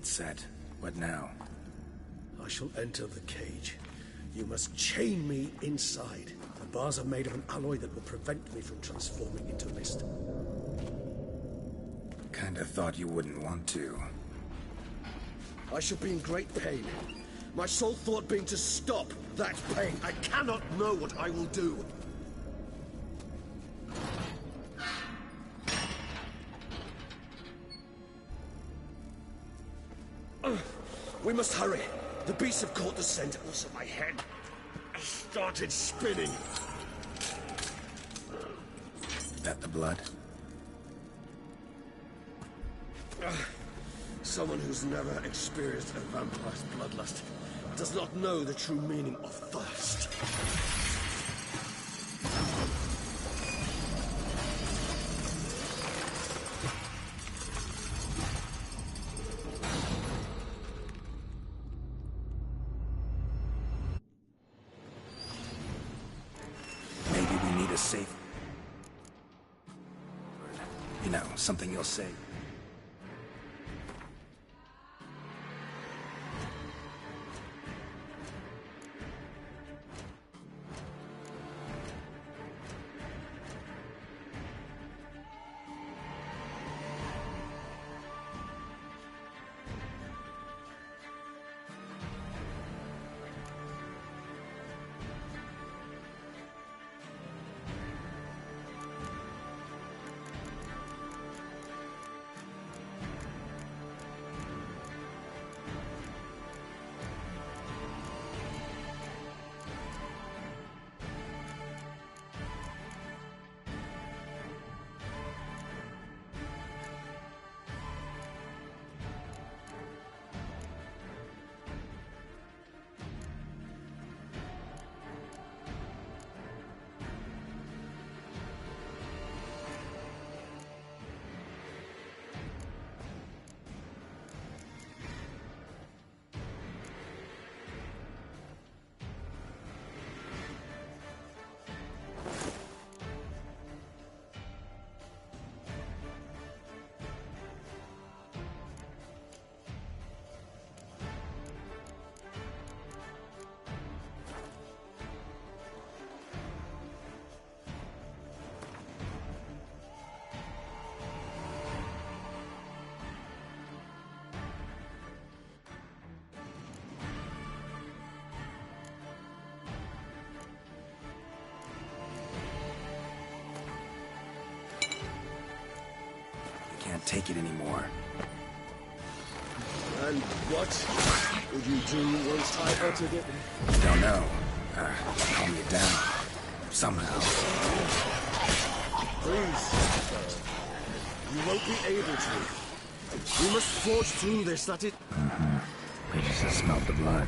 set. What now? I shall enter the cage. You must chain me inside. The bars are made of an alloy that will prevent me from transforming into mist. Kinda thought you wouldn't want to. I shall be in great pain. My sole thought being to stop that pain. I cannot know what I will do. We must hurry. The beasts have caught the scent. Also, my head started spinning. That the blood? Someone who's never experienced a vampire's bloodlust does not know the true meaning of thirst. Maybe we need a safe... You know, something you'll say. Can't take it anymore. And what would you do once I uttered it? Don't know. Calm you down. Somehow. Please. You won't be able to. We must forge through this, that it... I just smelled the blood.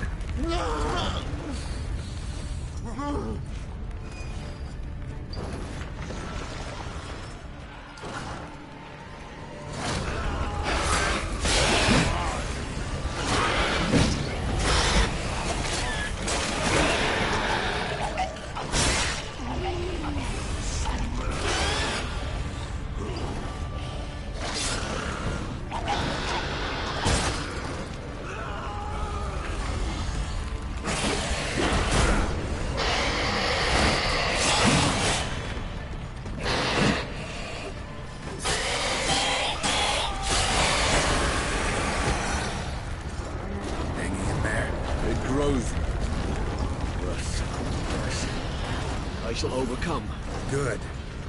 I shall overcome. Good,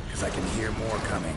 because I can hear more coming.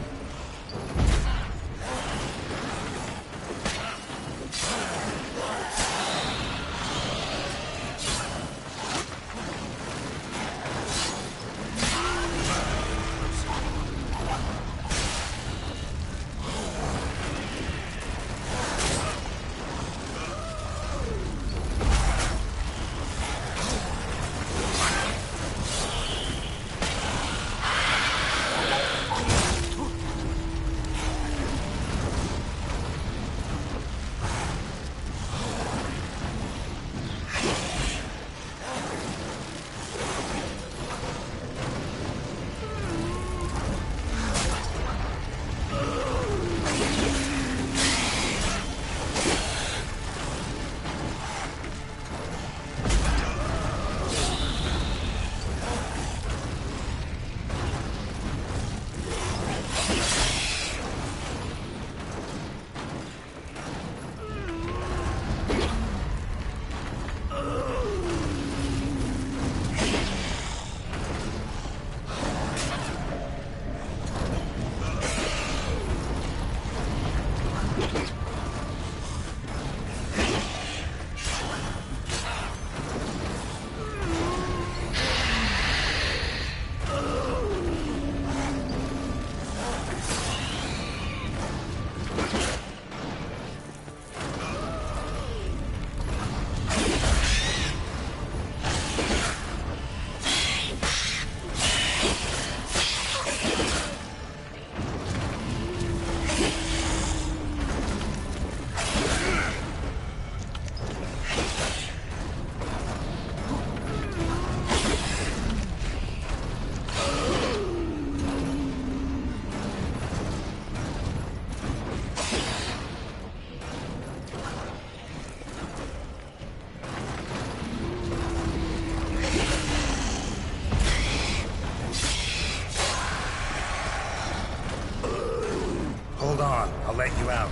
on, I'll let you out.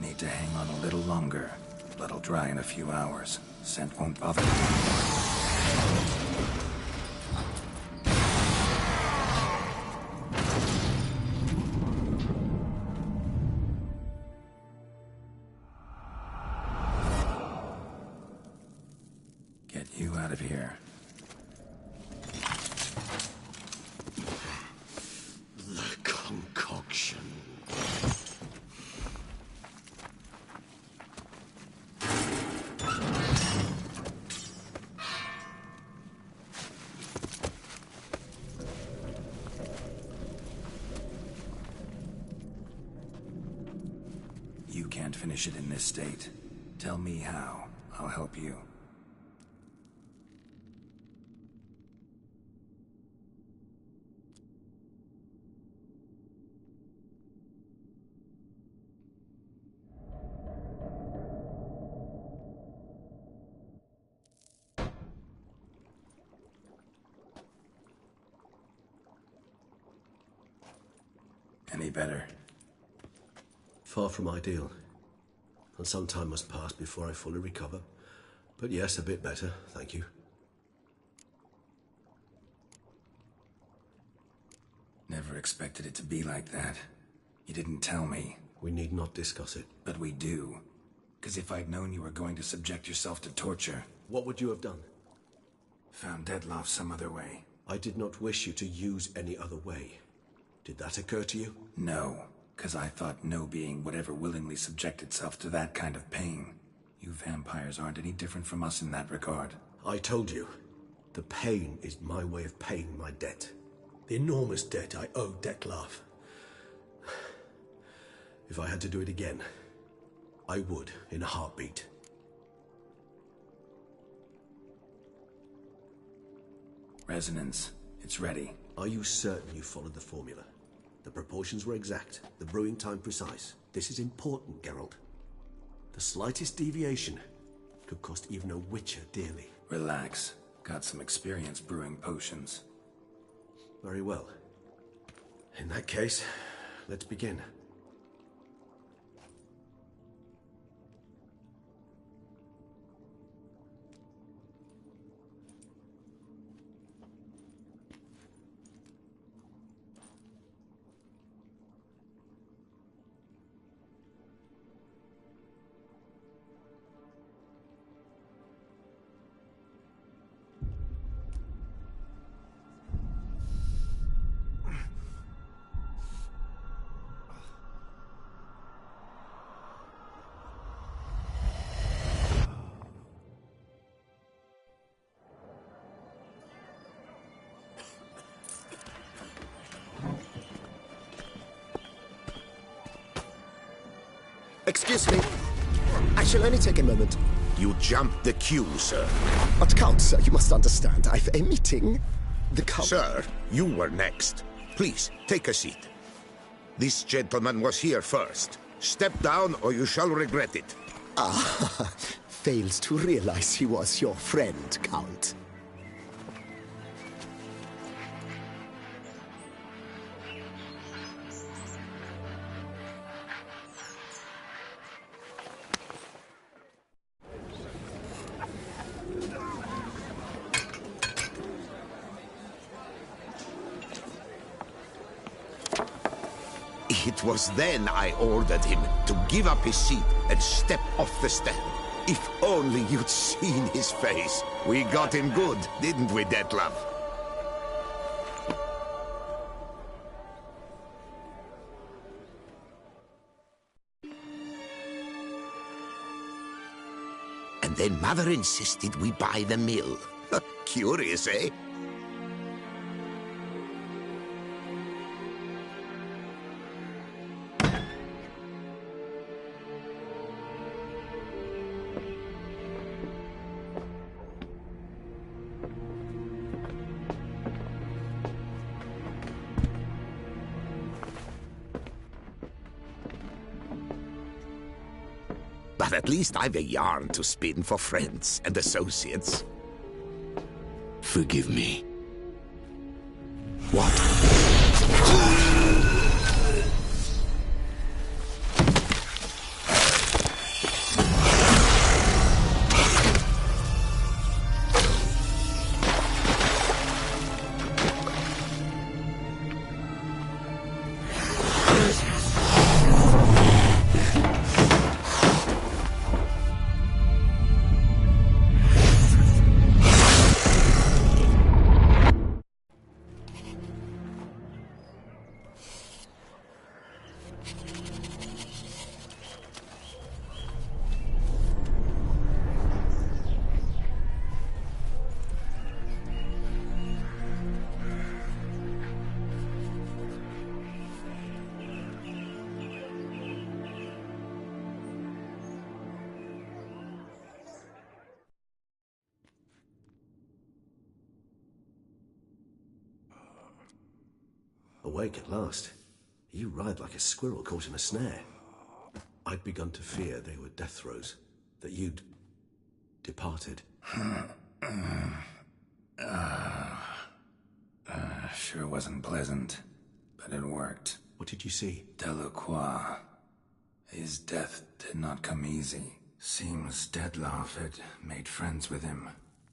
Need to hang on a little longer. Blood'll dry in a few hours. Scent won't bother me. Get you out of here. The concoction. You can't finish it in this state. Tell me how. I'll help you. Any better? Far from ideal. And some time must pass before I fully recover. But yes, a bit better, thank you. Never expected it to be like that. You didn't tell me. We need not discuss it. But we do. Because if I'd known you were going to subject yourself to torture... What would you have done? Found Dettlaff some other way. I did not wish you to use any other way. Did that occur to you? No. Because I thought no being would ever willingly subject itself to that kind of pain. You vampires aren't any different from us in that regard. I told you. The pain is my way of paying my debt. The enormous debt I owe Dettlaff. If I had to do it again, I would, in a heartbeat. Resonance. It's ready. Are you certain you followed the formula? The proportions were exact, the brewing time precise. This is important, Geralt. The slightest deviation could cost even a witcher dearly. Relax. Got some experience brewing potions. Very well. In that case, let's begin. Excuse me. I shall only take a moment. You jumped the queue, sir. But Count, sir, you must understand. I've a meeting. The Count... Sir, you were next. Please, take a seat. This gentleman was here first. Step down or you shall regret it. Ah, fails to realize he was your friend, Count. It was then I ordered him to give up his seat and step off the step. If only you'd seen his face. We got him good, didn't we, Dettlaff? and then Mother insisted we buy the mill. Curious, eh? But at least I've a yarn to spin for friends and associates. Forgive me. What? Awake at last. You ride like a squirrel caught in a snare. I'd begun to fear they were death throes, that you'd departed. Sure wasn't pleasant, but it worked. What did you see? Delacroix. His death did not come easy. Seems Dettlaff had made friends with him.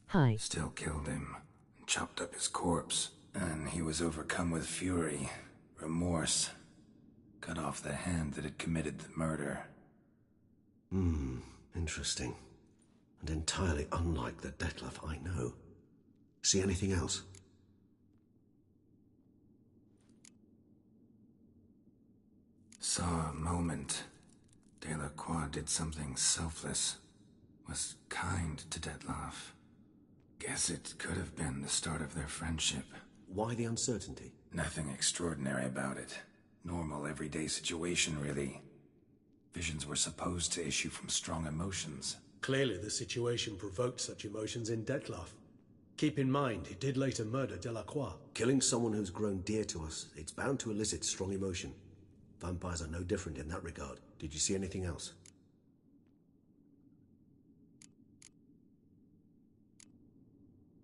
Hi. Still killed him, and chopped up his corpse. And he was overcome with fury, remorse. Cut off the hand that had committed the murder. Interesting. And entirely unlike the Dettlaff I know. See anything else? Saw a moment. Delacroix did something selfless. Was kind to Dettlaff. Guess it could have been the start of their friendship. Why the uncertainty? Nothing extraordinary about it. Normal, everyday situation, really. Visions were supposed to issue from strong emotions. Clearly the situation provoked such emotions in Dettlaff. Keep in mind, he did later murder Delacroix. Killing someone who's grown dear to us, it's bound to elicit strong emotion. Vampires are no different in that regard. Did you see anything else?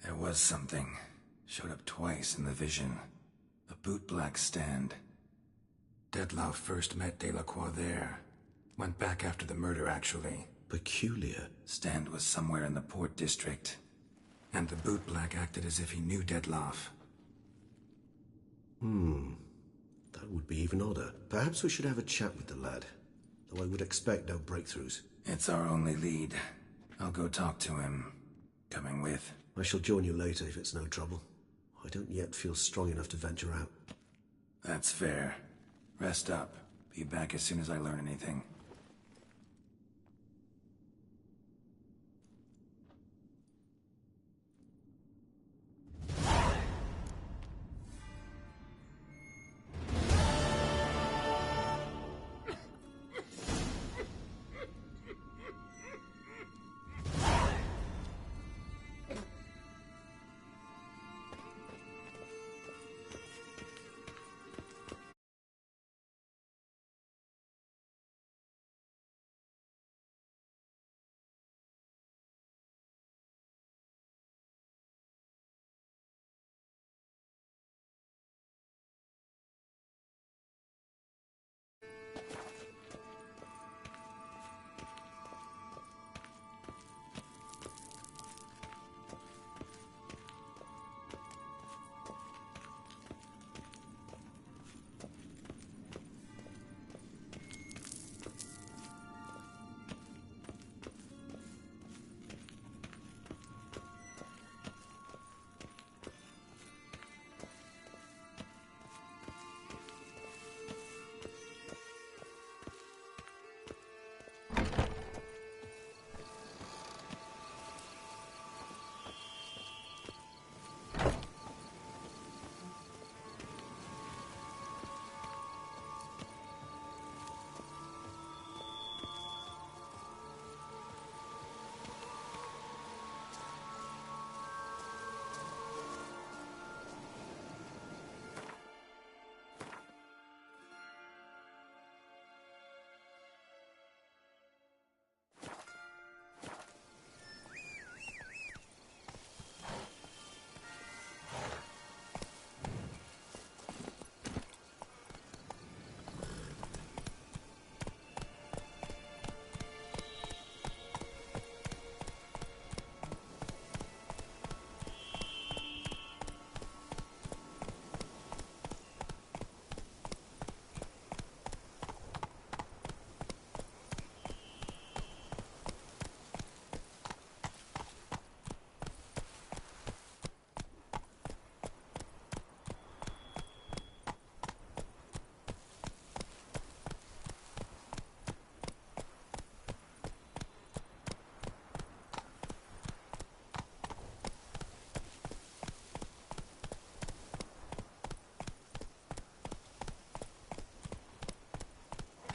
There was something. Showed up twice in the vision. A bootblack stand. Dettlaff first met Delacroix there. Went back after the murder, actually. Peculiar. Stand was somewhere in the port district. And the bootblack acted as if he knew Dettlaff. That would be even odder. Perhaps we should have a chat with the lad. Though I would expect no breakthroughs. It's our only lead. I'll go talk to him. Coming with? I shall join you later if it's no trouble. I don't yet feel strong enough to venture out. That's fair. Rest up. Be back as soon as I learn anything.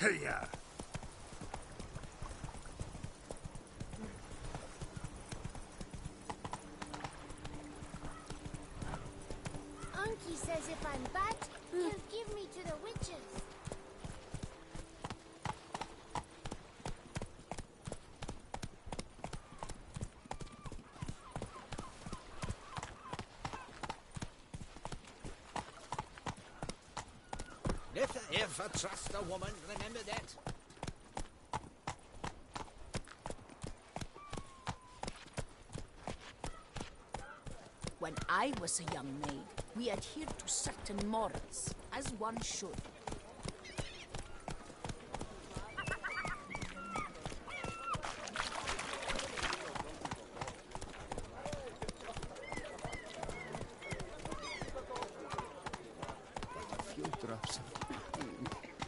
Yeah. Unky says if I'm bad, he'll give me to the witches. Never ever trust a woman, remember that. When I was a young maid, we adhered to certain morals, as one should. A few drops.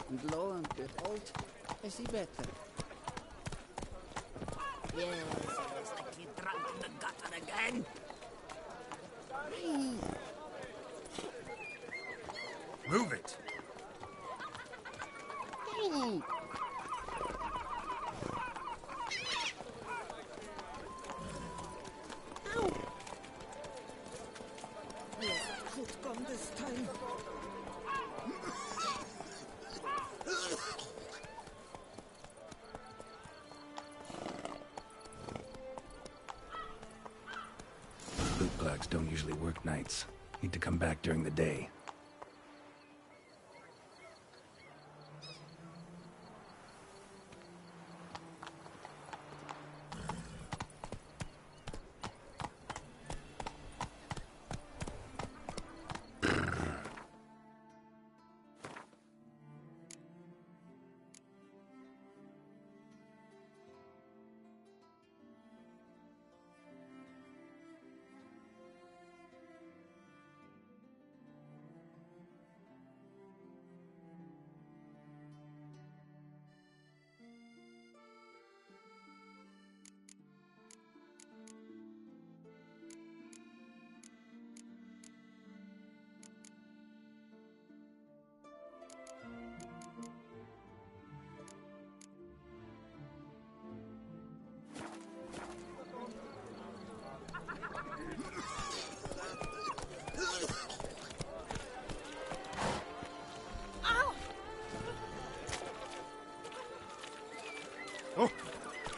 And lo and behold, I see better. Yes, it was like we drunk in the gutter again. Move it. Outcome this time. Bootblags don't usually work nights. Need to come back during the day.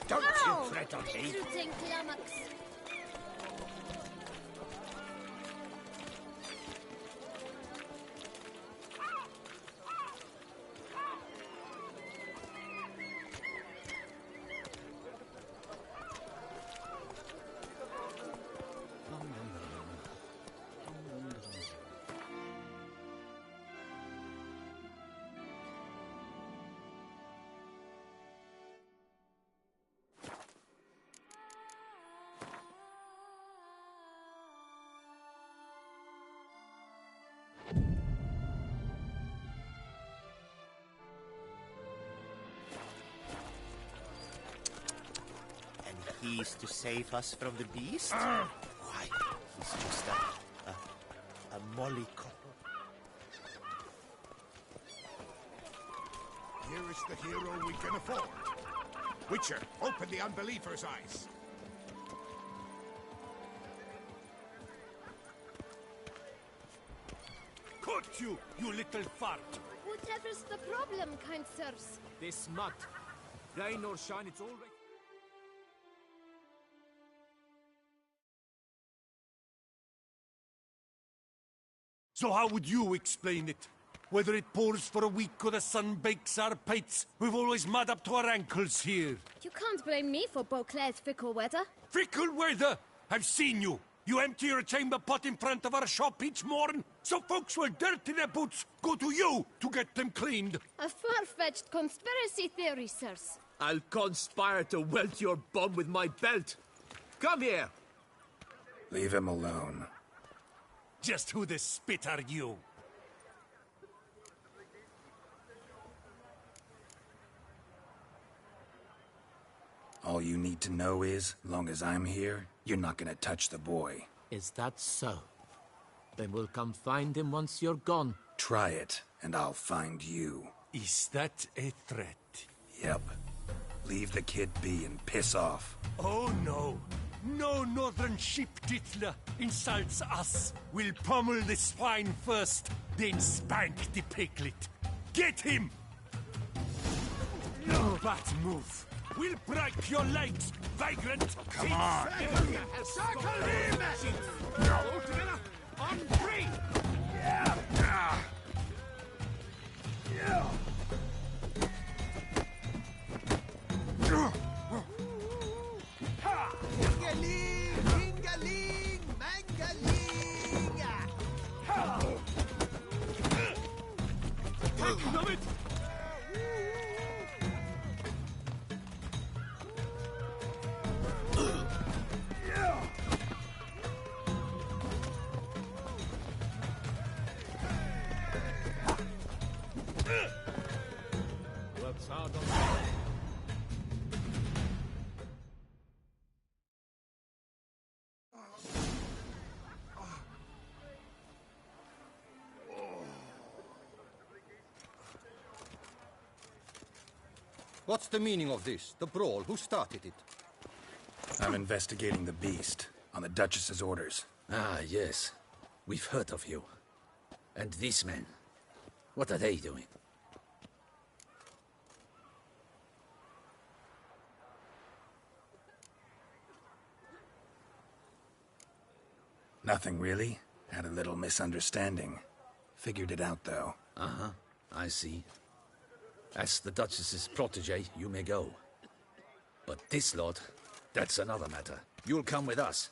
Don't Ow! you fret on me. Shooting climax. He's to save us from the beast? Why, he's just a mollycoddle. Here is the hero we can afford. Witcher, open the unbeliever's eyes. Caught you, you little fart! Whatever's the problem, kind sirs? This mud. Rain or shine, it's all right. So how would you explain it? Whether it pours for a week or the sun bakes our pates, we've always mud up to our ankles here. You can't blame me for Beauclair's fickle weather. Fickle weather! I've seen you! You empty your chamber pot in front of our shop each morn, so folks will dirty their boots, go to you to get them cleaned. A far-fetched conspiracy theory, sirs. I'll conspire to welt your bum with my belt. Come here! Leave him alone. Just who the spit are you? All you need to know is, long as I'm here, you're not gonna touch the boy. Is that so? Then we'll come find him once you're gone. Try it, and I'll find you. Is that a threat? Yep. Leave the kid be and piss off. Oh no. No northern sheep diddler insults us. We'll pummel the swine first, then spank the piglet. Get him! No, but move. We'll break your legs, vagrant! Come on! Circle him! Now, all together, on three! Yeah! Yeah! Ingaling! Ingaling! Mangaling! Taking of it! Works hard on that. What's the meaning of this? The brawl? Who started it? I'm investigating the beast, on the Duchess's orders. Ah, yes. We've heard of you. And these men, what are they doing? Nothing really. Had a little misunderstanding. Figured it out, though. Uh-huh, I see. As the Duchess's protege, you may go. But this lot, that's another matter. You'll come with us.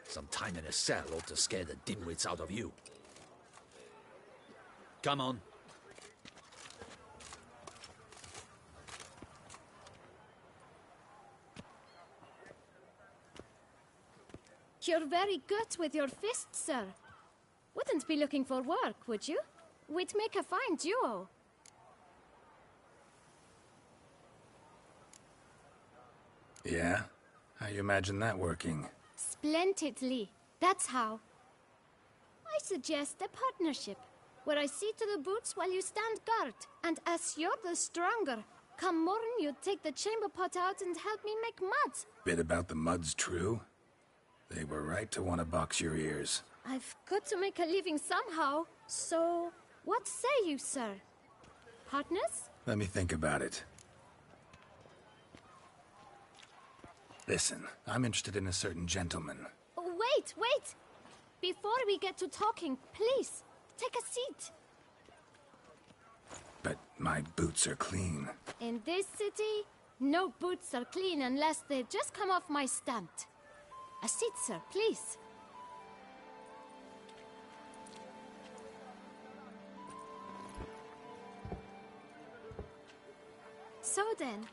Some time in a cell ought to scare the dimwits out of you. Come on. You're very good with your fists, sir. Wouldn't be looking for work, would you? We'd make a fine duo. Yeah? How you imagine that working? Splendidly. That's how. I suggest a partnership, where I see to the boots while you stand guard. And as you're the stronger, come morn you take the chamber pot out and help me make mud. Bit about the mud's true? They were right to want to box your ears. I've got to make a living somehow, so what say you, sir? Partners? Let me think about it. Listen, I'm interested in a certain gentleman. Oh, wait! Before we get to talking, please, take a seat. But my boots are clean. In this city, no boots are clean unless they just come off my stand. A seat, sir, please. So then,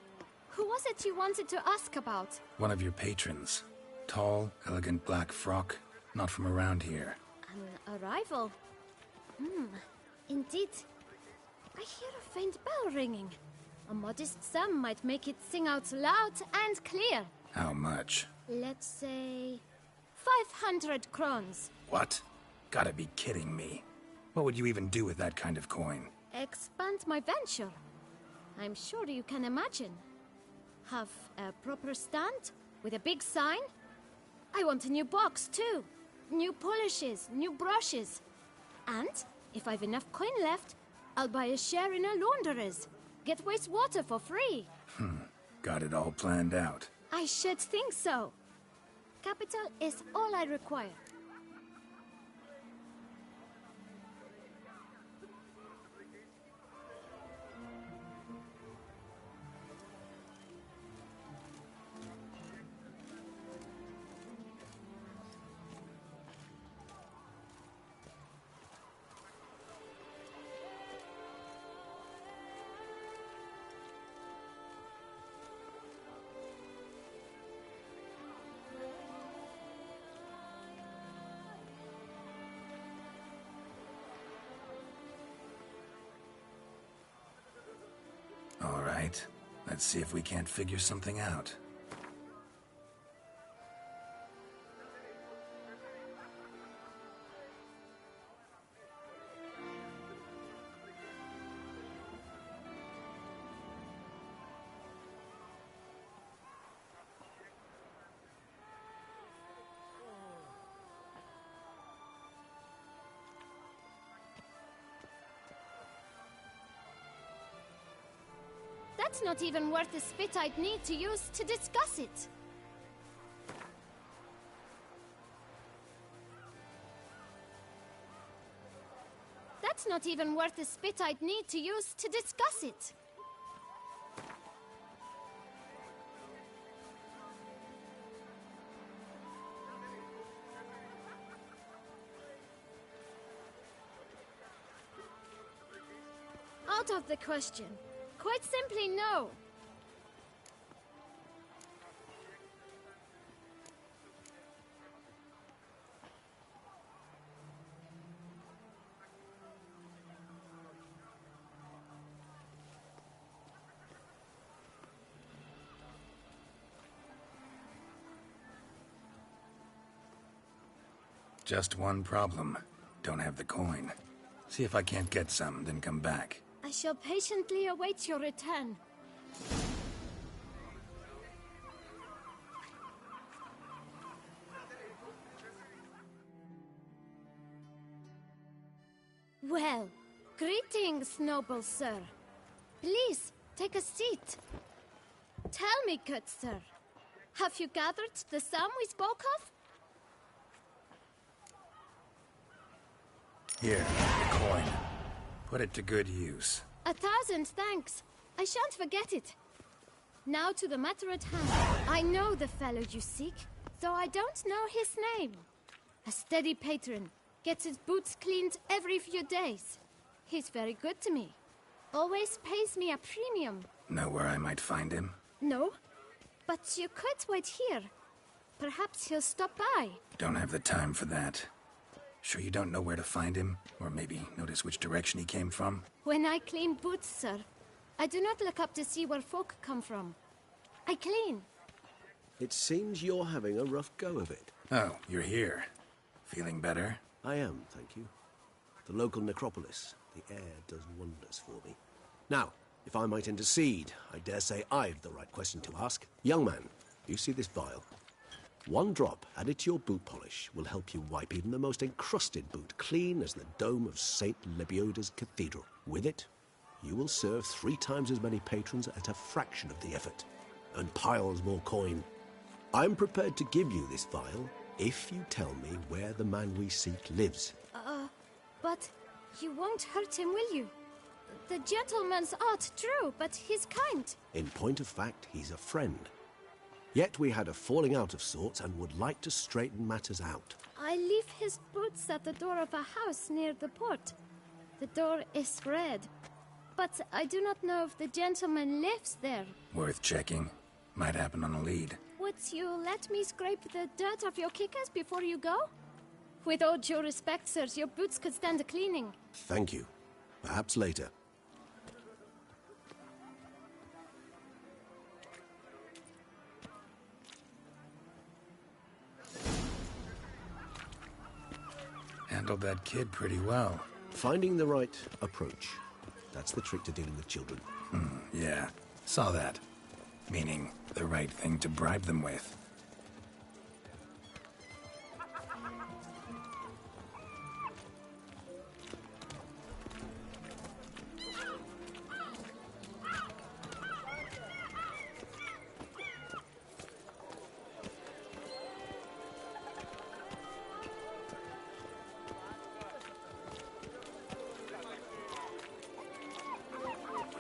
who was it you wanted to ask about? One of your patrons. Tall, elegant black frock. Not from around here. An arrival? Indeed. I hear a faint bell ringing. A modest sum might make it sing out loud and clear. How much? Let's say 500 crowns. What? Gotta be kidding me. What would you even do with that kind of coin? Expand my venture. I'm sure you can imagine. Have a proper stand with a big sign. I want a new box too. New polishes, new brushes. And if I've enough coin left, I'll buy a share in a launderer's. Get wastewater for free. Got it all planned out. I should think so. Capital is all I require. All right. Let's see if we can't figure something out. That's not even worth the spit I'd need to use to discuss it. That's not even worth the spit I'd need to use to discuss it. Out of the question. Quite simply, no. Just one problem. Don't have the coin. See if I can't get some, then come back. I shall patiently await your return. Well, greetings, noble sir. Please, take a seat. Tell me, good sir, have you gathered the sum we spoke of? Here, the coin. Put it to good use. 1,000 thanks. I shan't forget it. Now to the matter at hand. I know the fellow you seek, though I don't know his name. A steady patron. Gets his boots cleaned every few days. He's very good to me. Always pays me a premium. Know where I might find him? No, but you could wait here. Perhaps he'll stop by. Don't have the time for that. Sure you don't know where to find him? Or maybe notice which direction he came from? When I clean boots, sir, I do not look up to see where folk come from. I clean. It seems you're having a rough go of it. Oh, you're here. Feeling better? I am, thank you. The local necropolis. The air does wonders for me. Now, if I might intercede, I dare say I've the right question to ask. Young man, you see this vial? One drop added to your boot polish will help you wipe even the most encrusted boot clean as the dome of St. Lebioda's Cathedral. With it, you will serve 3 times as many patrons at a fraction of the effort, and piles more coin. I'm prepared to give you this vial if you tell me where the man we seek lives. But you won't hurt him, will you? The gentleman's art, true, but he's kind. In point of fact, he's a friend. Yet we had a falling out of sorts and would like to straighten matters out. I leave his boots at the door of a house near the port. The door is red, but I do not know if the gentleman lives there. Worth checking. Might happen on a lead. Would you let me scrape the dirt off your kickers before you go? With all due respect, sirs, your boots could stand a cleaning. Thank you. Perhaps later. Handled that kid pretty well. Finding the right approach. That's the trick to dealing with children. Yeah, saw that. Meaning, the right thing to bribe them with.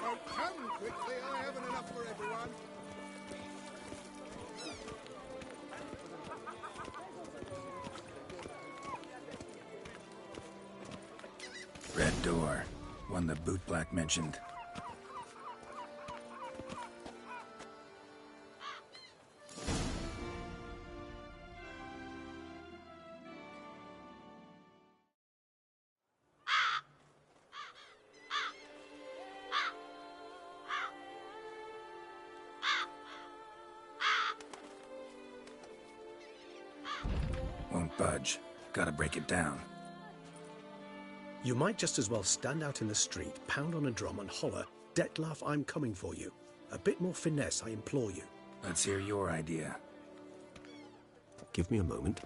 Oh, come quickly, I haven't enough for everyone. Red door. One the bootblack mentioned. Won't budge. Gotta break it down. You might just as well stand out in the street, pound on a drum and holler, "Detlef, I'm coming for you." A bit more finesse, I implore you. Let's hear your idea. Give me a moment.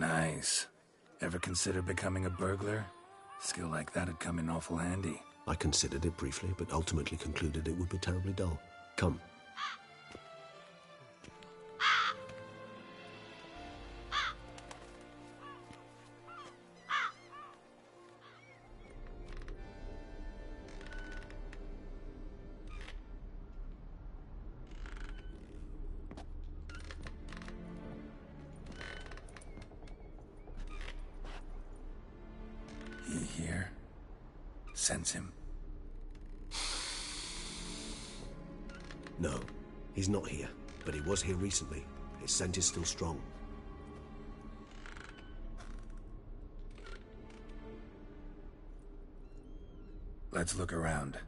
Nice. Ever consider becoming a burglar? Skill like that'd come in awful handy. I considered it briefly, but ultimately concluded it would be terribly dull. Come. He here? Sense him. No, he's not here, but he was here recently. His scent is still strong. Let's look around.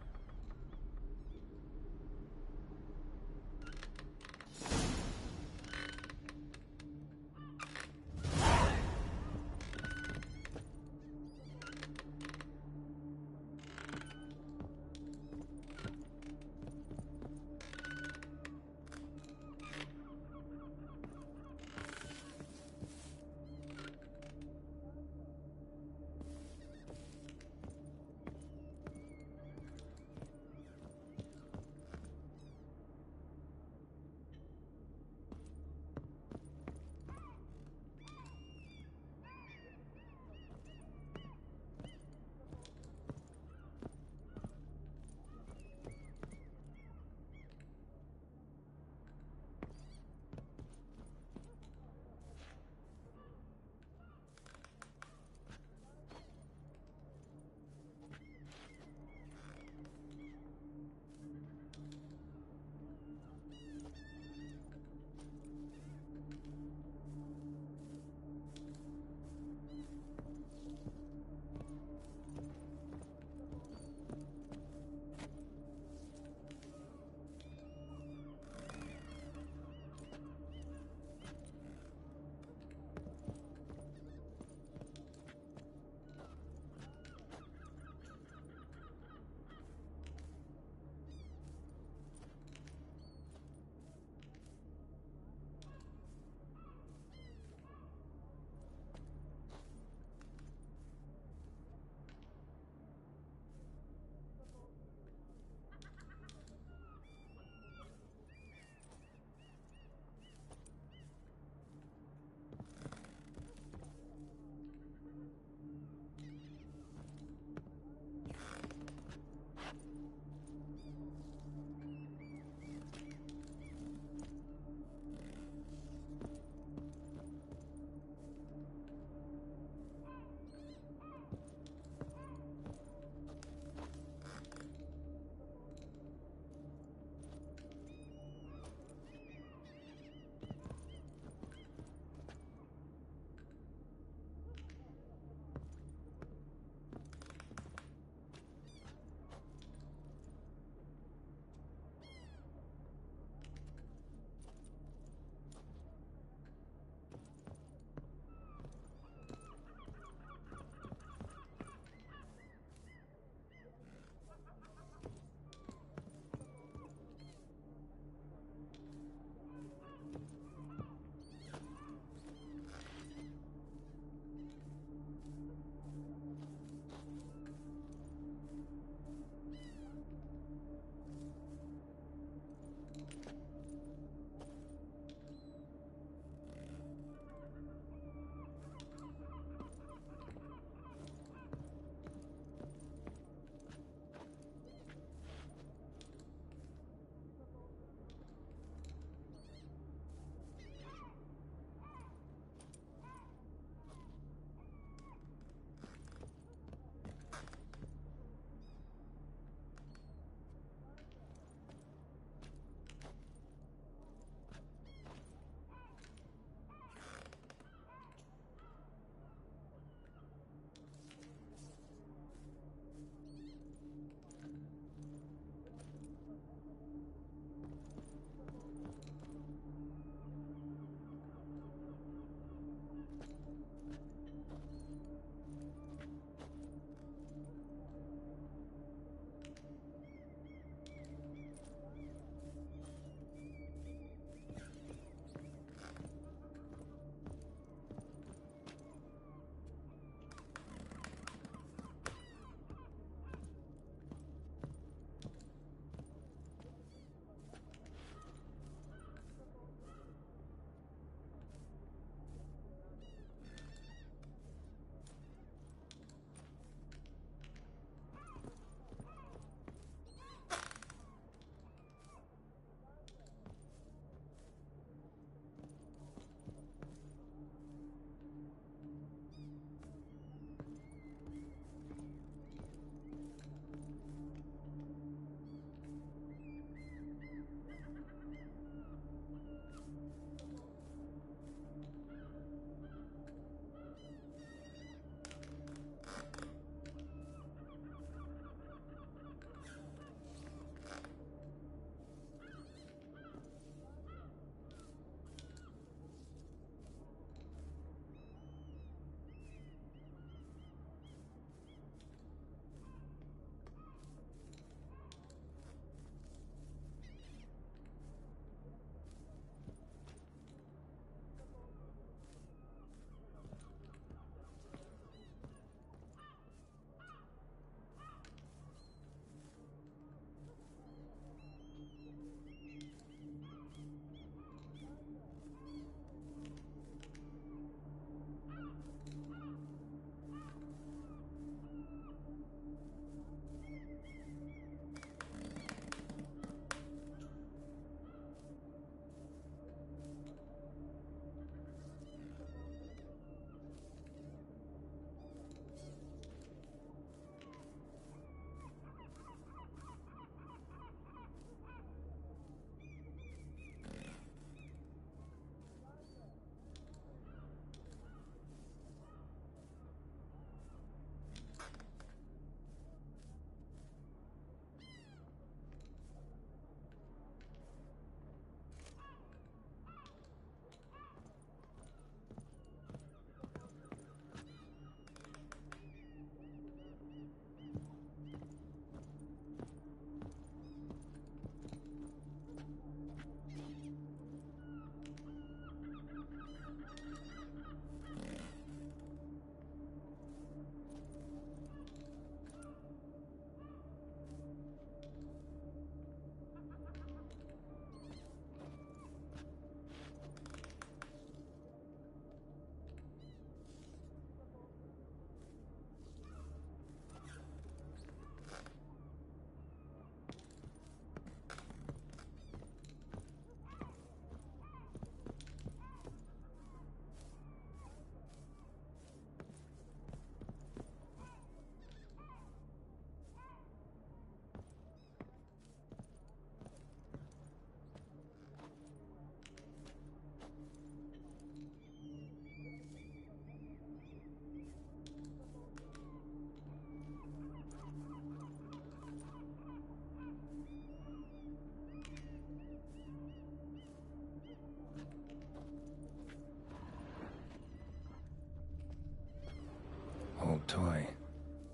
old toy.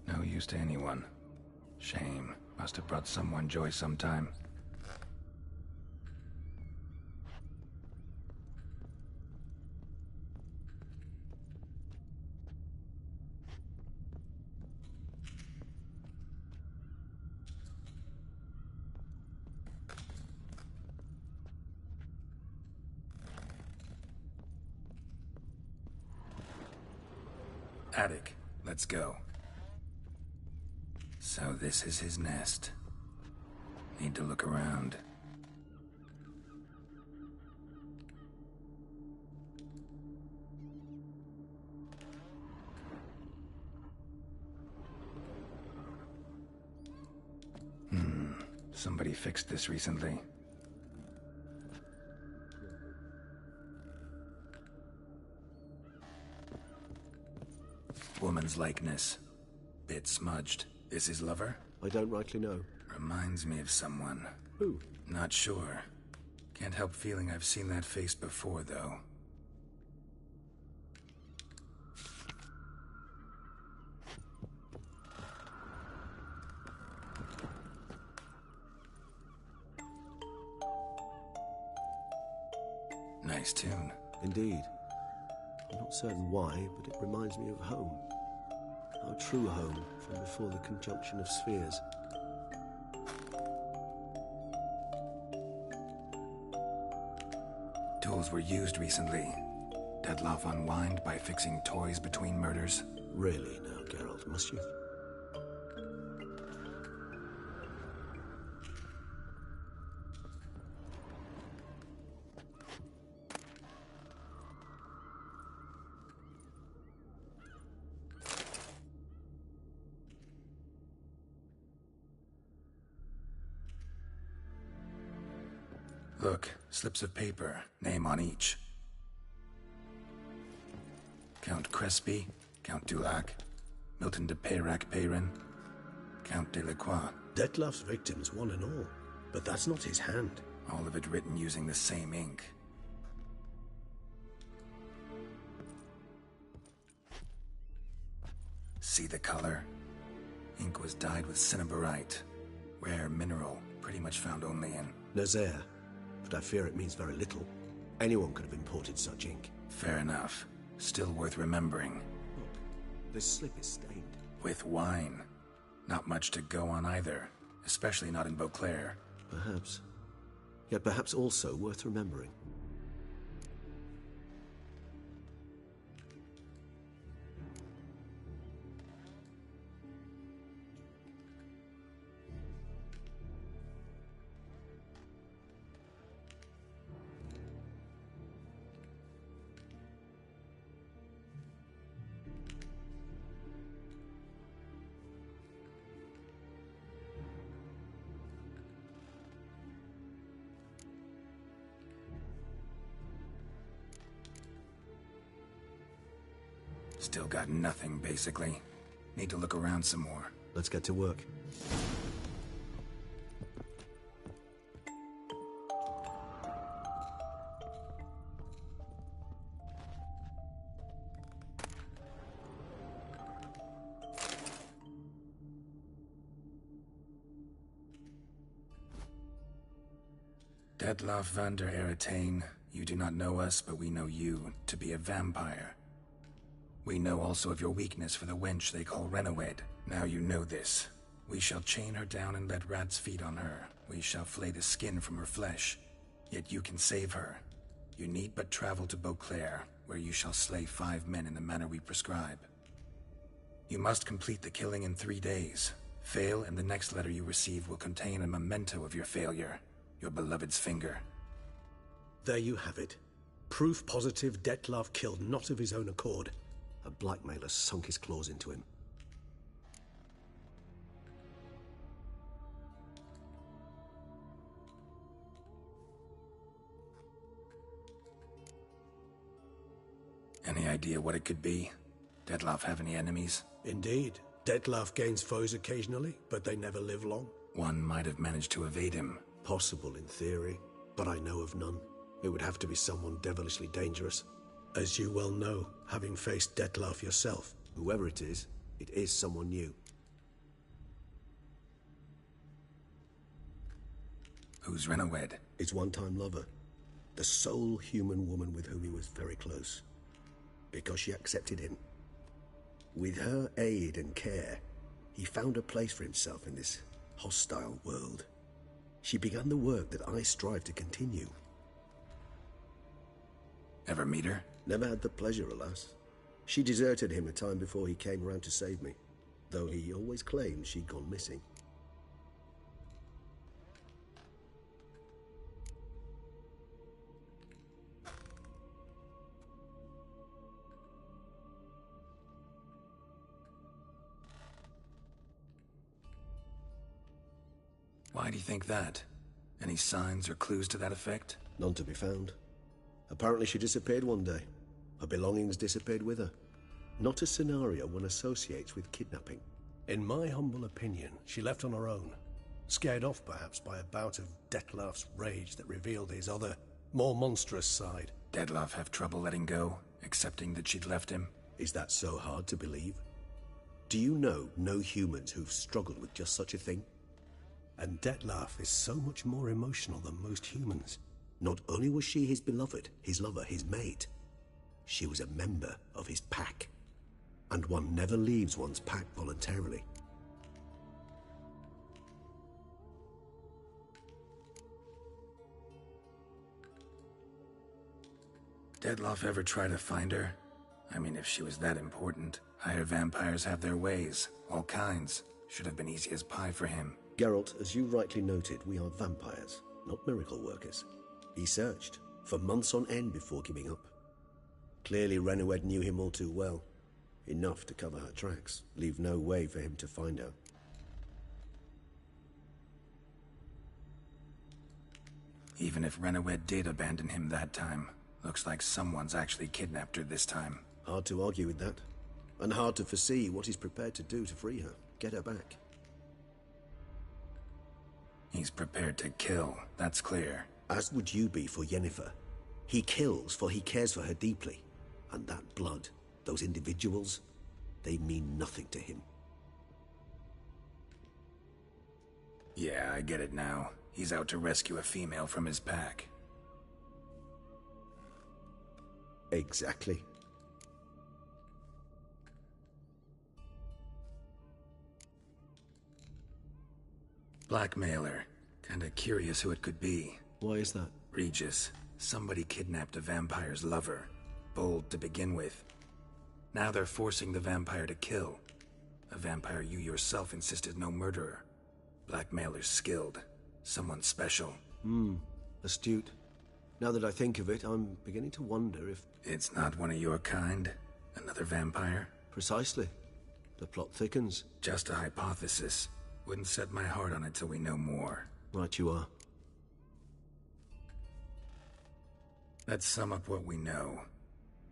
No use to anyone. Shame. Must have brought someone joy sometime. Attic. Let's go. So this is his nest. Need to look around. Somebody fixed this recently. Woman's likeness. Bit smudged. Is his lover? I don't rightly know. Reminds me of someone. Who? Not sure. Can't help feeling I've seen that face before, though. Nice tune. Indeed. I'm not certain why, but it reminds me of home. Our true home from before the conjunction of spheres. Tools were used recently. Detloff unwind by fixing toys between murders. Really now, Geralt, must you? Look, slips of paper, name on each. Count Crespi, Count Dulac, Milton de Peyrac-Peyrin, Count Delacroix. Detloff's victims, one and all. But that's not his hand. All of it written using the same ink. See the color? Ink was dyed with cinnabarite. Rare mineral, pretty much found only in Nazaire. But I fear it means very little. Anyone could have imported such ink. Fair enough. Still worth remembering. Look, this slip is stained. With wine. Not much to go on either. Especially not in Beauclair. Perhaps. Yet perhaps also worth remembering. Still got nothing, basically. Need to look around some more. Let's get to work. Detloff van der Eretain, you do not know us, but we know you to be a vampire. We know also of your weakness for the wench they call Renowed. Now you know this. We shall chain her down and let rats feed on her. We shall flay the skin from her flesh. Yet you can save her. You need but travel to Beauclair, where you shall slay 5 men in the manner we prescribe. You must complete the killing in 3 days. Fail, and the next letter you receive will contain a memento of your failure. Your beloved's finger. There you have it. Proof positive Detloff killed not of his own accord. A blackmailer sunk his claws into him. Any idea what it could be? Detloff have any enemies? Indeed. Detloff gains foes occasionally, but they never live long. One might have managed to evade him. Possible in theory, but I know of none. It would have to be someone devilishly dangerous. As you well know, having faced Detloff yourself. Whoever it is, It is someone new. Who's Renowed? His one-time lover. The sole human woman with whom he was very close. Because she accepted him. With her aid and care, he found a place for himself in this hostile world. She began the work that I strive to continue. Ever meet her? Never had the pleasure, alas. She deserted him a time before he came around to save me, though he always claimed she'd gone missing. Why do you think that? Any signs or clues to that effect? None to be found. Apparently she disappeared one day. Her belongings disappeared with her. Not a scenario one associates with kidnapping. In my humble opinion, she left on her own. Scared off, perhaps, by a bout of Detlef's rage that revealed his other, more monstrous side. Detlef have trouble letting go, accepting that she'd left him? Is that so hard to believe? Do you know no humans who've struggled with just such a thing? And Detlef is so much more emotional than most humans. Not only was she his beloved, his lover, his mate, she was a member of his pack. And one never leaves one's pack voluntarily. Detlef ever try to find her? I mean, if she was that important. Higher vampires have their ways, all kinds. Should have been easy as pie for him. Geralt, as you rightly noted, we are vampires, not miracle workers. He searched, for months on end before giving up. Clearly Renowed knew him all too well. Enough to cover her tracks, leave no way for him to find her. Even if Renowed did abandon him that time, looks like someone's actually kidnapped her this time. Hard to argue with that. And hard to foresee what he's prepared to do to free her, get her back. He's prepared to kill, that's clear. As would you be for Yennefer. He kills for he cares for her deeply. And that blood, those individuals, they mean nothing to him. Yeah, I get it now. He's out to rescue a female from his pack. Exactly. Blackmailer. Kinda curious who it could be. Why is that? Regis. Somebody kidnapped a vampire's lover. Bold to begin with. Now they're forcing the vampire to kill. A vampire you yourself insisted no murderer. Blackmailer's skilled. Someone special. Astute. Now that I think of it, I'm beginning to wonder if... It's not one of your kind? Another vampire? Precisely. The plot thickens. Just a hypothesis. Wouldn't set my heart on it till we know more. Right you are. Let's sum up what we know.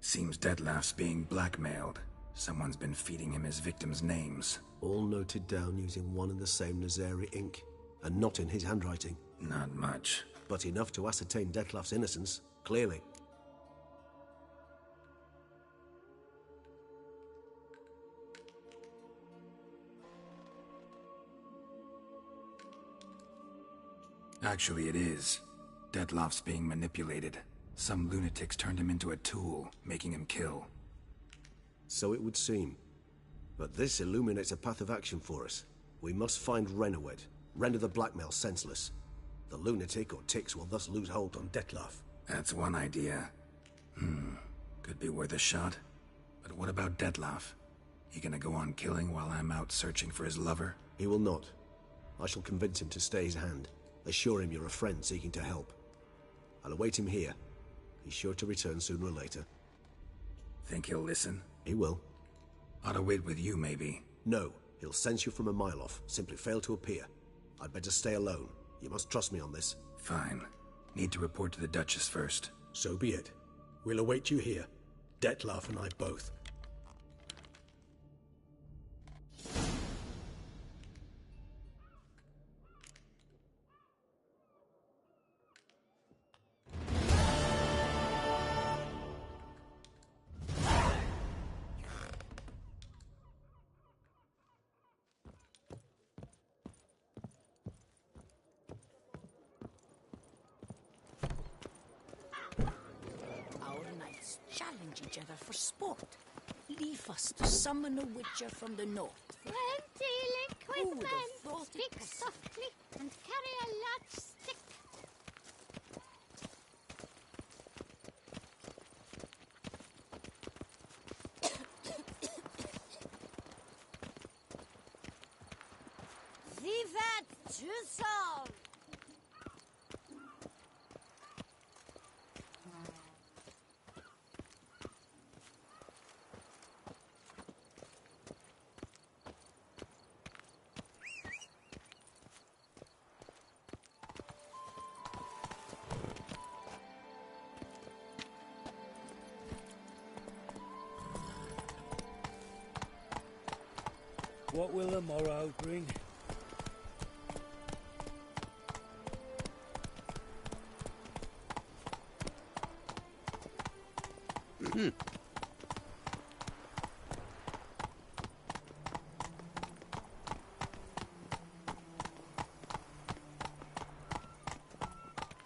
Seems Detlef's being blackmailed. Someone's been feeding him his victims' names. All noted down using one and the same Nazari ink. And not in his handwriting. Not much. But enough to ascertain Detlef's innocence, clearly. Actually, it is. Detlef's being manipulated. Some lunatics turned him into a tool, making him kill. So it would seem. But this illuminates a path of action for us. We must find Renowed, render the blackmail senseless. The lunatic or ticks will thus lose hold on Detlef. That's one idea. Could be worth a shot. But what about Detlef? He gonna go on killing while I'm out searching for his lover? He will not. I shall convince him to stay his hand. Assure him you're a friend seeking to help. I'll await him here. He's sure to return sooner or later. Think he'll listen? He will. Ought to wait with you, maybe. No, he'll sense you from a mile off. Simply fail to appear. I'd better stay alone. You must trust me on this. Fine. Need to report to the Duchess first. So be it. We'll await you here. Detlef and I both. challenge each other for sport. Leave us to summon a witcher from the north. 20 Who liquid would men, have thought it speak possible? softly and carry a large stick. Vivat Tucson! What will the morrow bring?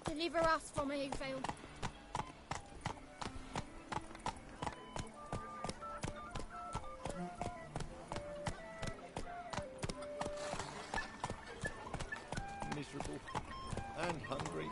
Deliver us from Hayfield. Miserable and hungry.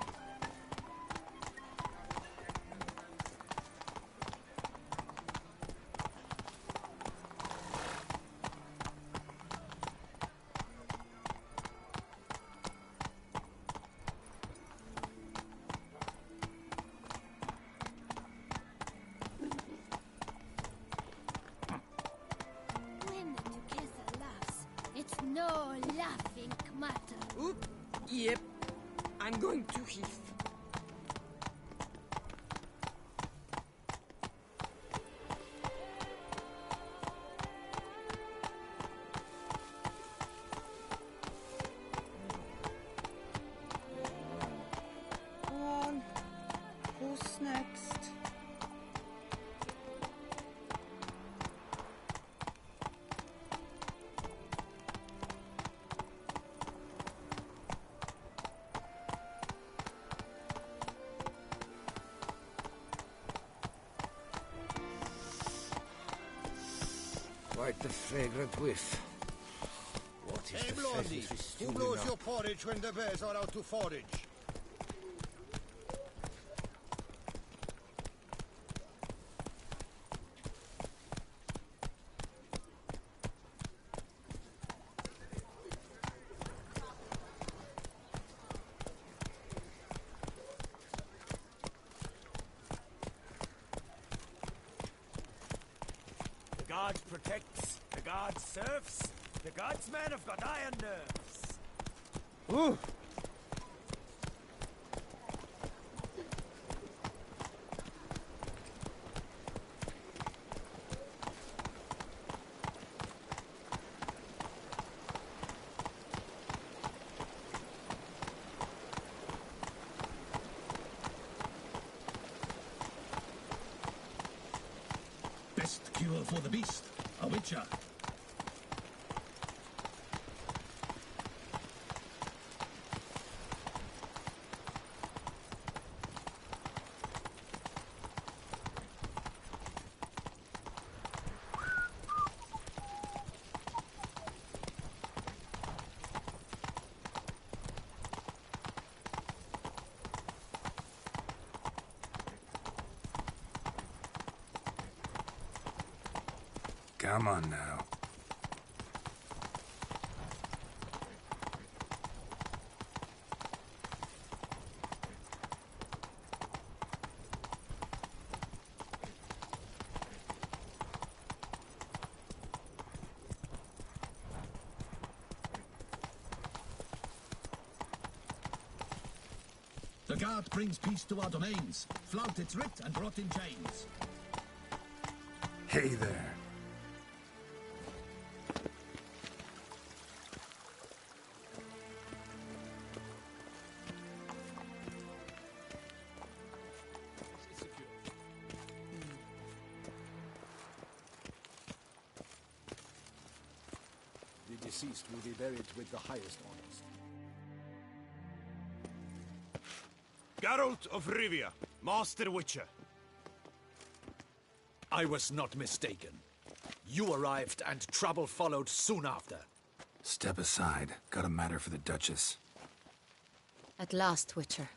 When the Duquesa laughs, it's no laughing matter. Oop. Yep. I'm going to Heath. Go on. Who's next? Quite the fragrant whiff. What is Hey, the Blondie, pheasant we who stewing blows up? your porridge when the bears are out to forage? The guard protects, the guard serves, the guardsmen have got iron nerves. Ooh. Best cure for the beast, a witcher. Come on now. The guard brings peace to our domains. Flout its writ and brought in chains. Hey there. The deceased will be buried with the highest honors. Geralt of Rivia, Master Witcher. I was not mistaken. You arrived and trouble followed soon after. Step aside. Got a matter for the Duchess. At last, Witcher.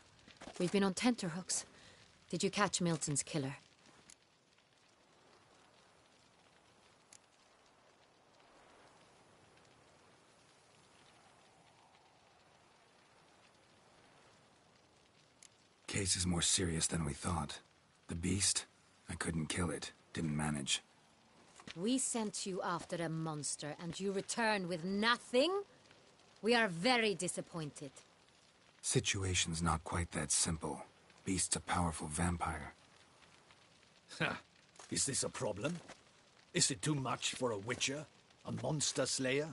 We've been on tenterhooks. Did you catch Milton's killer? Case is more serious than we thought. The beast? I couldn't kill it. Didn't manage. We sent you after a monster, and you return with nothing? We are very disappointed. Situation's not quite that simple. Beast's a powerful vampire. Ha! Is this a problem? Is it too much for a witcher? A monster slayer?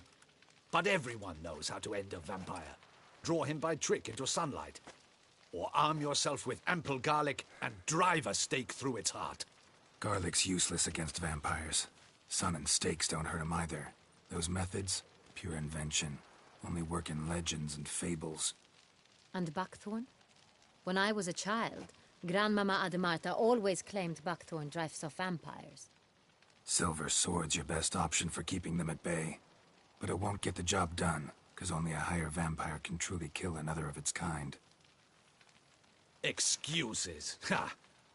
But everyone knows how to end a vampire. Draw him by trick into sunlight. Or arm yourself with ample garlic and drive a stake through its heart. Garlic's useless against vampires. Sun and stakes don't hurt him either. Those methods, pure invention. Only work in legends and fables. And buckthorn? When I was a child, Grandmama Ademarta always claimed buckthorn drives off vampires. Silver sword's your best option for keeping them at bay. But it won't get the job done, because only a higher vampire can truly kill another of its kind. Excuses. Ha!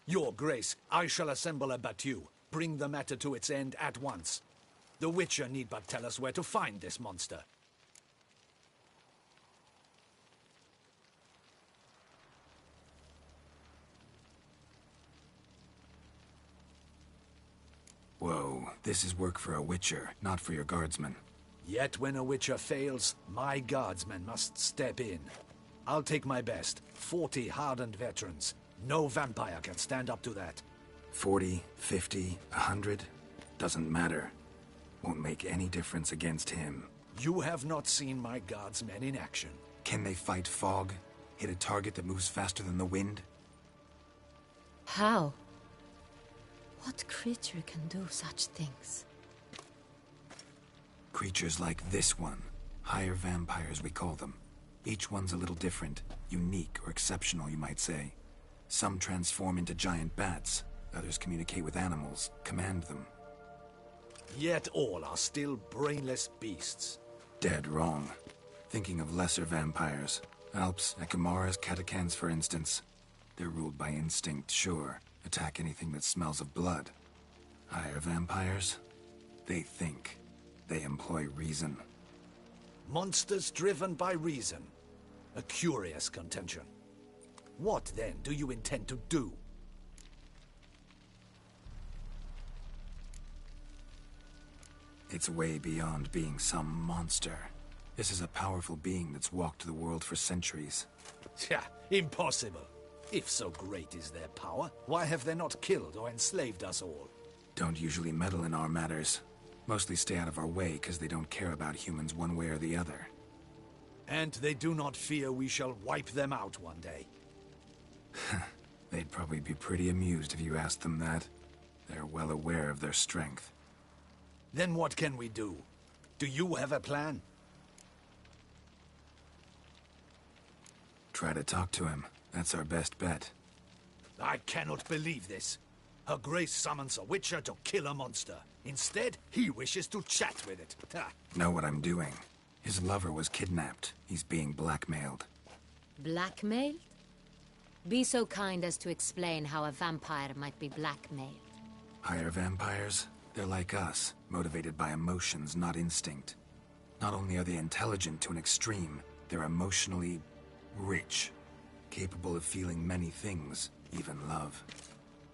Your Grace, I shall assemble a battue. Bring the matter to its end at once. The Witcher need but tell us where to find this monster. Whoa, this is work for a Witcher, not for your guardsmen. Yet when a Witcher fails, my guardsmen must step in. I'll take my best. 40 hardened veterans. No vampire can stand up to that. 40, 50, 100? Doesn't matter. Won't make any difference against him. You have not seen my guardsmen in action. Can they fight fog? Hit a target that moves faster than the wind? How? What creature can do such things? Creatures like this one. Higher vampires, we call them. Each one's a little different. Unique or exceptional, you might say. Some transform into giant bats. Others communicate with animals, command them. Yet all are still brainless beasts. Dead wrong. Thinking of lesser vampires. Alps, Ekamaras, Catacans, for instance. They're ruled by instinct, sure. Attack anything that smells of blood. Higher vampires? They think. They employ reason. Monsters driven by reason. A curious contention. What, then, do you intend to do? It's way beyond being some monster. This is a powerful being that's walked the world for centuries. Tja, impossible. If so great is their power, why have they not killed or enslaved us all? Don't usually meddle in our matters. Mostly stay out of our way because they don't care about humans one way or the other. And they do not fear we shall wipe them out one day. They'd probably be pretty amused if you asked them that. They're well aware of their strength. Then what can we do? Do you have a plan? Try to talk to him. That's our best bet. I cannot believe this. Her Grace summons a Witcher to kill a monster. Instead, he wishes to chat with it. Ha. Know what I'm doing. His lover was kidnapped. He's being blackmailed. Blackmailed? Be so kind as to explain how a vampire might be blackmailed. Higher vampires? They're like us, motivated by emotions, not instinct. Not only are they intelligent to an extreme, they're emotionally rich. Capable of feeling many things, even love.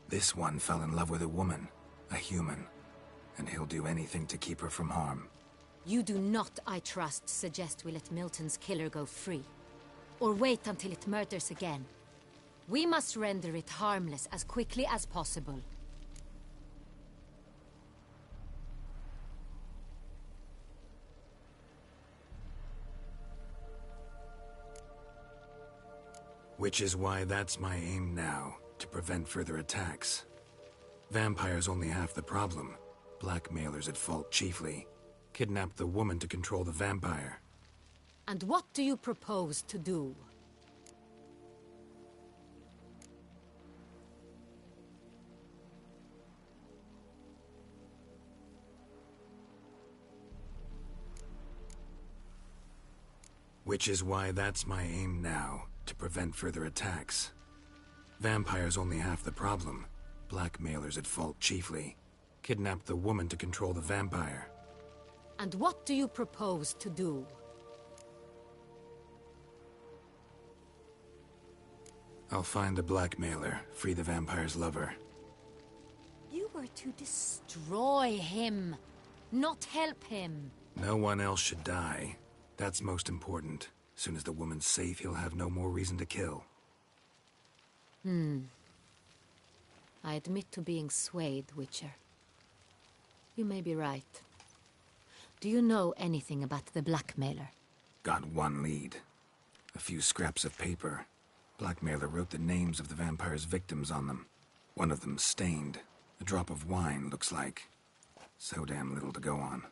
This one fell in love with a woman, a human, and he'll do anything to keep her from harm. You do not, I trust, suggest we let Milton's killer go free. Or wait until it murders again. We must render it harmless as quickly as possible. Which is why that's my aim now, to prevent further attacks. Vampires only half the problem. Blackmailers at fault chiefly. Kidnap the woman to control the vampire. And what do you propose to do? Which is why that's my aim now, to prevent further attacks. Vampires only half the problem. Blackmailers at fault chiefly. Kidnapped the woman to control the vampire. And what do you propose to do? I'll find the blackmailer, free the vampire's lover. You were to destroy him, not help him. No one else should die. That's most important. Soon as the woman's safe, he'll have no more reason to kill. I admit to being swayed, Witcher. You may be right. Do you know anything about the blackmailer? Got one lead. A few scraps of paper. Blackmailer wrote the names of the vampire's victims on them. One of them stained. A drop of wine, looks like. So damn little to go on.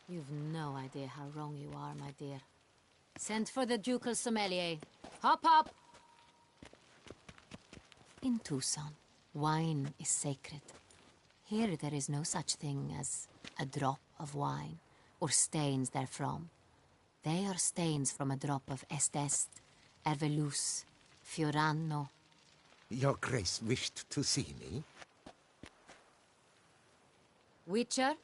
You've no idea how wrong you are, my dear. Send for the ducal sommelier. Hop, hop! In Tucson, wine is sacred. Here there is no such thing as a drop of wine, or stains therefrom. They are stains from a drop of Estest, Ervelus, Fiorano. Your Grace wished to see me? Witcher,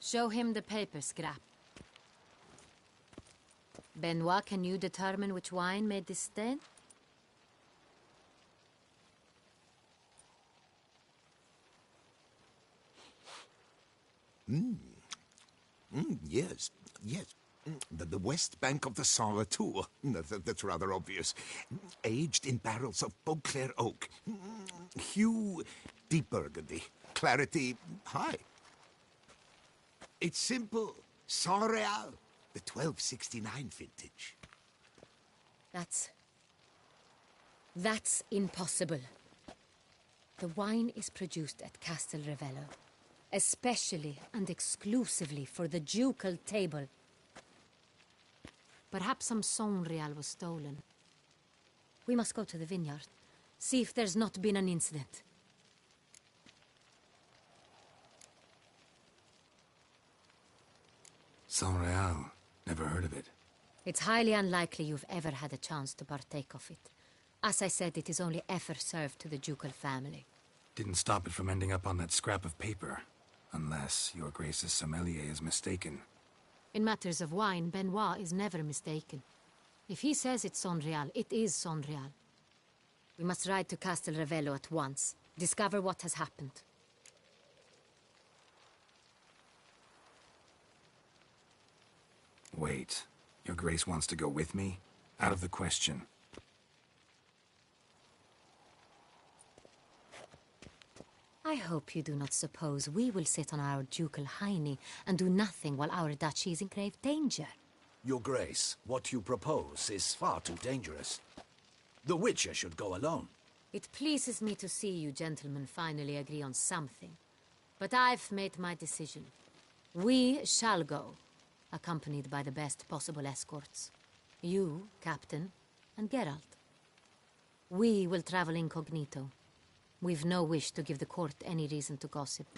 show him the paper scrap. Benoit, can you determine which wine made this stain? Yes, yes. The west bank of the Saint Retour. That's rather obvious. Aged in barrels of Beauclair oak. Hue, deep burgundy. Clarity, high. It's simple. Saint Real, the 1269 vintage. That's impossible. The wine is produced at Castel Revello, especially and exclusively for the ducal table. Perhaps some Saint Real was stolen. We must go to the vineyard, see if there's not been an incident. Saint Real. Never heard of it. It's highly unlikely you've ever had a chance to partake of it. As I said, it is only ever served to the ducal family. Didn't stop it from ending up on that scrap of paper. Unless your Grace's sommelier is mistaken. In matters of wine, Benoit is never mistaken. If he says it's Saint Real, it is Saint Real. We must ride to Castel Revello at once. Discover what has happened. Wait. Your Grace wants to go with me? Out of the question. I hope you do not suppose we will sit on our ducal hiney and do nothing while our duchy is in grave danger. Your Grace, what you propose is far too dangerous. The Witcher should go alone. It pleases me to see you gentlemen finally agree on something. But I've made my decision. We shall go, accompanied by the best possible escorts. You, Captain, and Geralt. We will travel incognito. We've no wish to give the court any reason to gossip.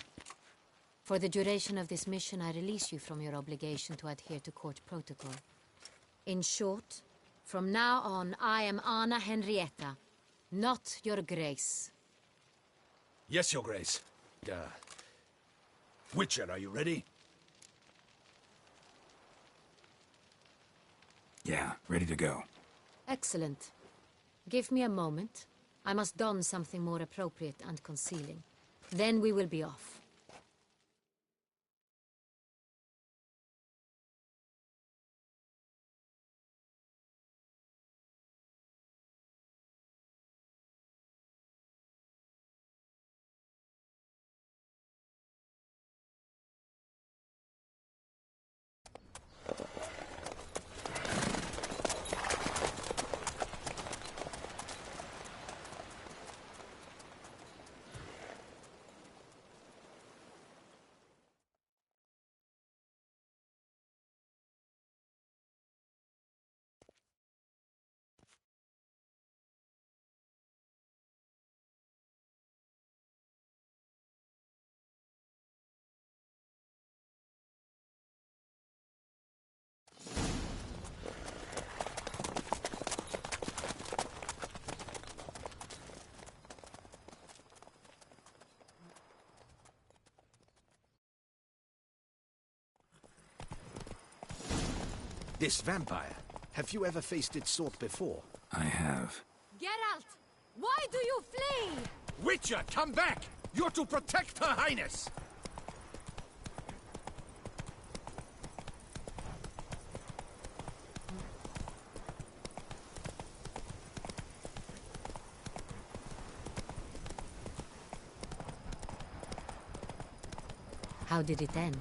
For the duration of this mission, I release you from your obligation to adhere to court protocol. In short, from now on, I am Anna Henrietta, not your Grace. Yes, Your Grace. Witcher, are you ready? Yeah, ready to go. Excellent. Give me a moment. I must don something more appropriate and concealing. Then we will be off. This vampire. Have you ever faced its sort before? I have. Geralt! Why do you flee? Witcher, come back! You're to protect Her Highness! How did it end?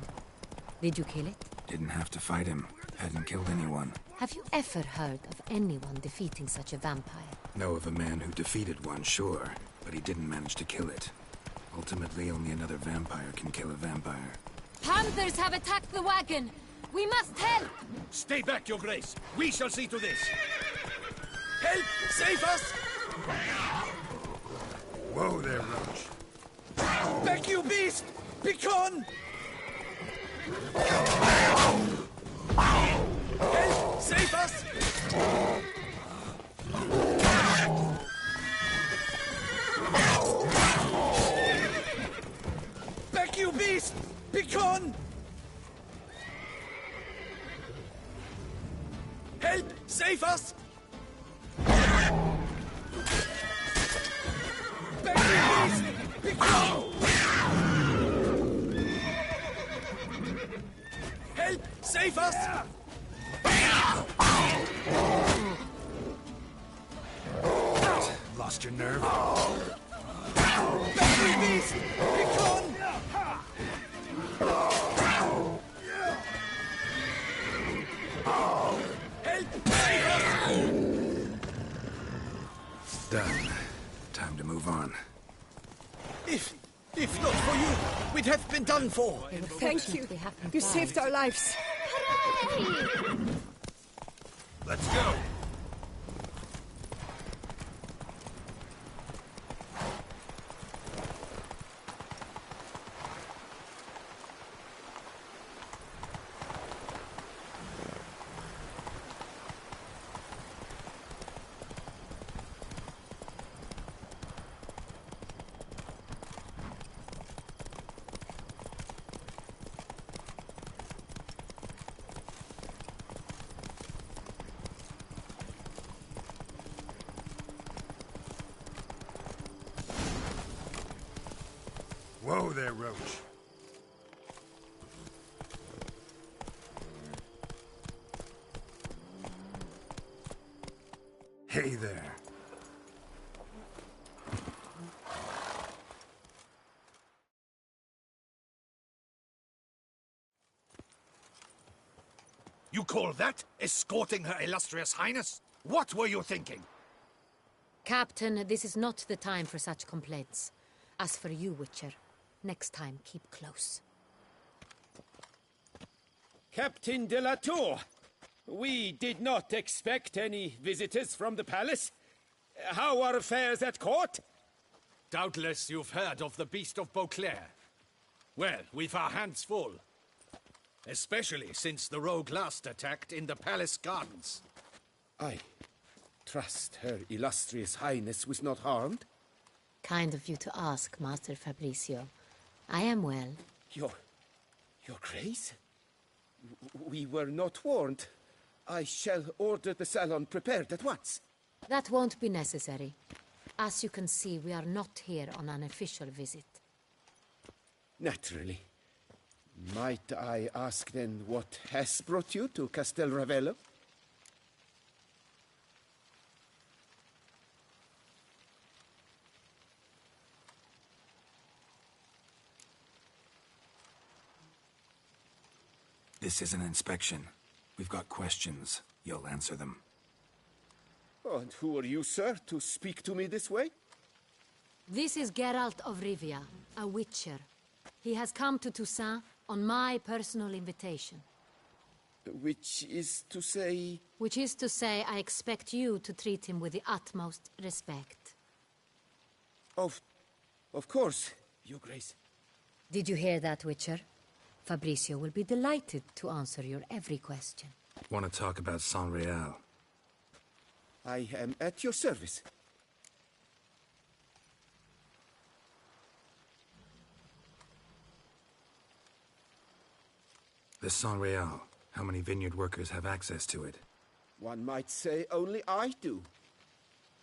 Did you kill it? Didn't have to fight him. Hadn't killed anyone. Have you ever heard of anyone defeating such a vampire? Know of a man who defeated one, sure, but he didn't manage to kill it. Ultimately, only another vampire can kill a vampire. Panthers have attacked the wagon! We must help! Stay back, Your Grace. We shall see to this. Help! Save us! Whoa there, Roach. Back, you beast! Begone! Help! Save us! Back, you beast! Begone! Help! Save us! Back, you beast! Begone! Help! Save us! Lost your nerve? Back, you beast! Begone! Help! Save us! Done. Time to move on. If not for you, we'd have been done for. Thank you. You saved our lives. Let's go! Whoa there, Roach. Hey there. You call that escorting Her Illustrious Highness? What were you thinking? Captain, this is not the time for such complaints. As for you, Witcher, next time keep close. Captain de la Tour, we did not expect any visitors from the palace. How are affairs at court? Doubtless you've heard of the Beast of Beauclair. Well, we've our hands full. Especially since the rogue last attacked in the palace gardens. I trust Her Illustrious Highness was not harmed. Kind of you to ask, Master Fabricio. I am well. Your Grace? We were not warned. I shall order the salon prepared at once. That won't be necessary. As you can see, we are not here on an official visit. Naturally. Might I ask then what has brought you to Castel Ravello? This is an inspection. We've got questions. You'll answer them. Oh, and who are you, sir, to speak to me this way? This is Geralt of Rivia, a witcher. He has come to Toussaint on my personal invitation. Which is to say... Which is to say, I expect you to treat him with the utmost respect. Of course, Your Grace. Did you hear that, Witcher? Fabricio will be delighted to answer your every question. Want to talk about San Real? I am at your service. The San Real. How many vineyard workers have access to it? One might say only I do.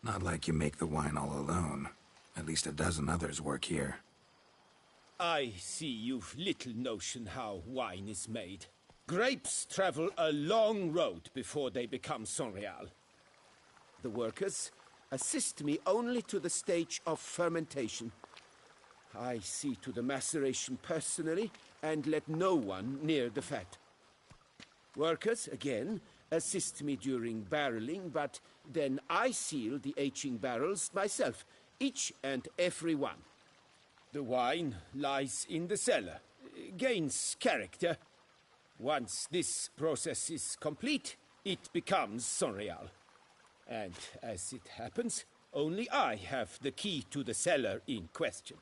Not like you make the wine all alone. At least a dozen others work here. I see you've little notion how wine is made. Grapes travel a long road before they become Sonreal. The workers assist me only to the stage of fermentation. I see to the maceration personally and let no one near the fat. Workers, again, assist me during barreling, but then I seal the aging barrels myself, each and every one. The wine lies in the cellar, gains character. Once this process is complete, it becomes Sonreal. And as it happens, only I have the key to the cellar in question.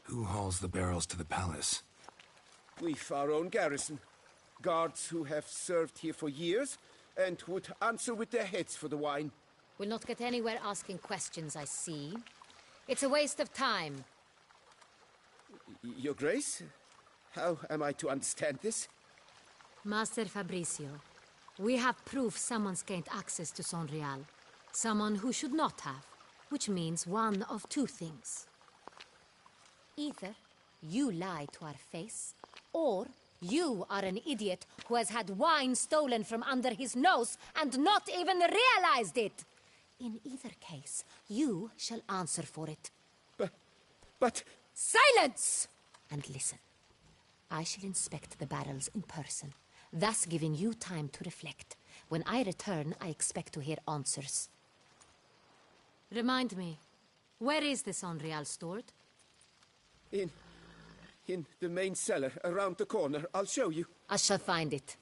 Who hauls the barrels to the palace? We've our own garrison. Guards who have served here for years and would answer with their heads for the wine. We'll not get anywhere asking questions, I see. It's a waste of time. Your Grace? How am I to understand this? Master Fabricio, we have proof someone's gained access to Sonreal. Someone who should not have, which means one of two things. Either you lie to our face, or you are an idiot who has had wine stolen from under his nose and not even realized it. In either case, you shall answer for it. But... Silence! And listen. I shall inspect the barrels in person, thus giving you time to reflect. When I return, I expect to hear answers. Remind me, where is the Sonreal stored? In the main cellar, around the corner. I'll show you. I shall find it.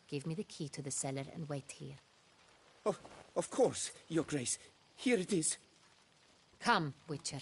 Give me the key to the cellar and wait here. Oh, of course, Your Grace. Here it is. Come, Witcher.